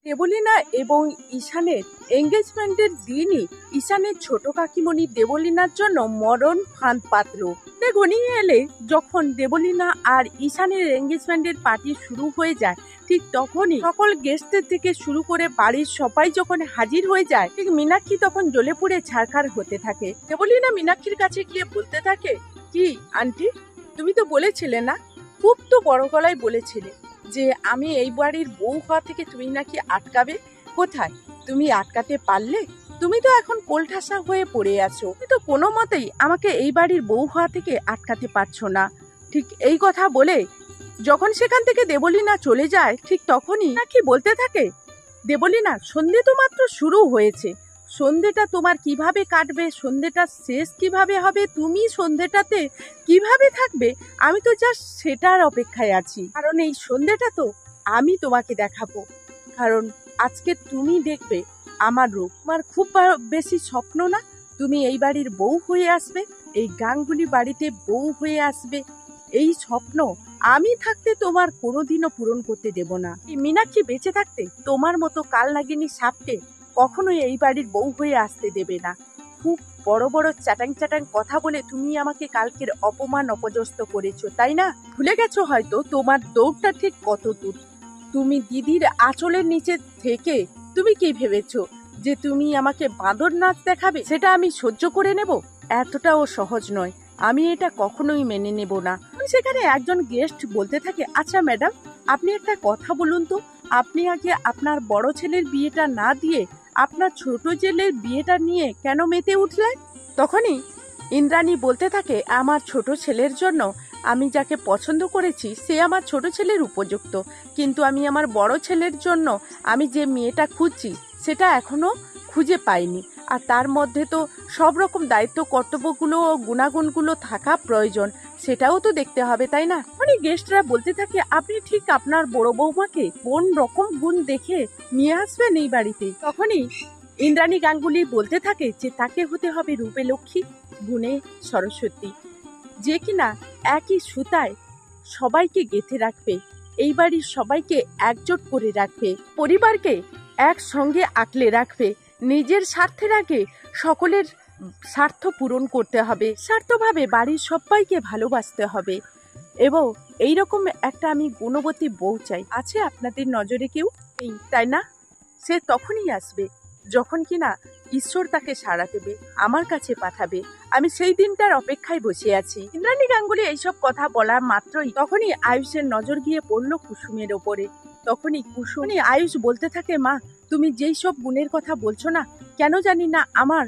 দেবলীনা এবং ঈশানের এঙ্গেজমেন্টের দিনই ঈশানের ছোট কাকিমণি দেবলীনার জন্য মরণ ফাঁদ পাতল। ঘনিয়ে এলে যখন দেবলীনা আর ঈশানের এঙ্গেজমেন্টের পার্টি শুরু হয়ে যায়, ঠিক তখনই সকল গেস্টদের থেকে শুরু করে বাড়ির সবাই যখন হাজির হয়ে যায়, ঠিক মীনাক্ষী তখন জ্বলে পুড়ে ছারখার হতে থাকে। দেবলীনা মীনাক্ষীর কাছে গিয়ে বলতে থাকে, কি আন্টি, তুমি তো বলেছিলে না, খুব তো বড় গলায় বলেছিলে যে আমি এই বাড়ির বউ হওয়া থেকে তুমি নাকি আটকাবে। কোথায় তুমি আটকাতে পারলে? তুমি তো এখন কোলঠাসা হয়ে পড়ে আছো, তুমি তো কোনো মতেই আমাকে এই বাড়ির বউ হওয়া থেকে আটকাতে পারছো না। ঠিক এই কথা বলে যখন সেখান থেকে দেবলীনা চলে যায়, ঠিক তখনই নাকি বলতে থাকে, দেবলীনা, সন্ধে তো মাত্র শুরু হয়েছে, সন্ধেটা তোমার কিভাবে কাটবে, সন্ধেটা শেষ কিভাবে হবে, তুমি সন্ধেটাতে কিভাবে থাকবে, আমি তো জাস্ট সেটার অপেক্ষায় আছি। কারণ এই সন্ধেটা তো আমি তোমাকে দেখাবো। কারণ আজকে তুমি দেখবে আমার রূপ। আমার খুব বেশি স্বপ্ন না তুমি এই বাড়ির বউ হয়ে আসবে, এই গাঙ্গুলি বাড়িতে বউ হয়ে আসবে। এই স্বপ্ন আমি থাকতে তোমার কোনোদিনও পূরণ করতে দেব না। এই মীনাক্ষী বেঁচে থাকতে তোমার মতো কাল নাগিনী সাপকে কখনোই এই বাড়ির বউ হয়ে আসতে দেবে না। খুব বড় বড় চ্যাটাং চ্যাটাং কথা বলে তুমি আমাকে কালকের অপমান অপদস্থ করেছো, তাই না? ভুলে গেছো হয়তো তোমার দৌড়টা ঠিক কত দূর। তুমি দিদির আঁচলের নিচে থেকে তুমি কি ভেবেছো যে তুমি আমাকে বাঁদর নাচ দেখাবে, সেটা আমি সহ্য করে নেব? এতটাও সহজ নয়, আমি এটা কখনোই মেনে নেব না। সেখানে একজন গেস্ট বলতে থাকে, আচ্ছা ম্যাডাম, আপনি একটা কথা বলুন তো, আপনি আগে আপনার বড় ছেলের বিয়েটা না দিয়ে আপনার ছোট ছেলের বিয়েটা নিয়ে কেন মেতে উঠলেন? তখনই ইন্দ্রাণী বলতে থাকে, আমার ছোট ছেলের জন্য আমি যাকে পছন্দ করেছি সে আমার ছোট ছেলের উপযুক্ত, কিন্তু আমি আমার বড় ছেলের জন্য আমি যে মেয়েটা খুঁজছি সেটা এখনো খুঁজে পাইনি। আর তার মধ্যে তো সব রকম দায়িত্ব কর্তব্যগুলো ও গুণাগুণগুলো থাকা প্রয়োজন, সেটাও তো দেখতে হবে, তাই না? অনেক গেস্টরা বলতে থাকে, আপনি ঠিক আপনার বড় বৌমাকে কোন রকম গুণ দেখে নিয়ে আসবেন এই বাড়িতে? তখনই ইন্দ্রাণী গাঙ্গুলি বলতে থাকে যে তাকে হতে হবে রূপে লক্ষ্মী, গুণে সরস্বতী, যে কিনা একই সুতায় সবাইকে গেঁথে রাখবে, এই বাড়ির সবাইকে একজোট করে রাখবে, পরিবারকে একসঙ্গে আঁকলে রাখবে, নিজের স্বার্থের আগে সকলের স্বার্থ পূরণ করতে হবে, স্বার্থভাবে বাড়ির সবাইকে ভালোবাসতে হবে। এবং এইরকম একটা আমি গুণবতী বউ চাই। আছে আপনাদের নজরে কেউ? এই, তাই না? সে তখনই আসবে যখন কিনা ঈশ্বর তাকে সাড়া দেবে, আমার কাছে পাঠাবে। আমি সেই দিনটার অপেক্ষায় বসে আছি। ইন্দ্রাণী গাঙ্গুলি এইসব কথা বলার মাত্রই তখনই আয়ুষের নজর গিয়ে পড়লো কুসুমের ওপরে। তখনই আয়ুষ বলতে থাকে, মা, তুমি যেই সব গুণের কথা বলছো না, কেন জানি না আমার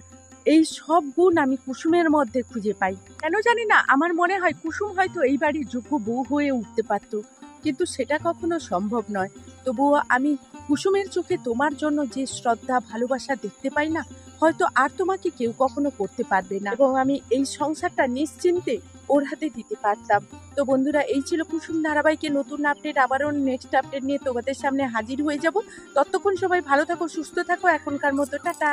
এই সব গুণ আমি কুসুমের মধ্যে খুঁজে পাই। কেন জানি না আমার মনে হয় কুসুম হয়তো এই বাড়ির যোগ্য বউ হয়ে উঠতে পারত, কিন্তু সেটা কখনো সম্ভব নয়। তবুও আমি কুসুমের চোখে তোমার জন্য যে শ্রদ্ধা ভালোবাসা দেখতে পাই না, হয়তো আর তোমাকে কেউ কখনো করতে পারবে না, এবং আমি এই সংসারটা নিশ্চিন্তে ওর হাতে দিতে পারতাম। তো বন্ধুরা, এই ছিল কুসুম ধারাবাহিকের নতুন আপডেট। আবারও নেক্সট আপডেট নিয়ে তোমাদের সামনে হাজির হয়ে যাব। ততক্ষণ সবাই ভালো থাকো, সুস্থ থাকো, এখনকার মতো টাটা।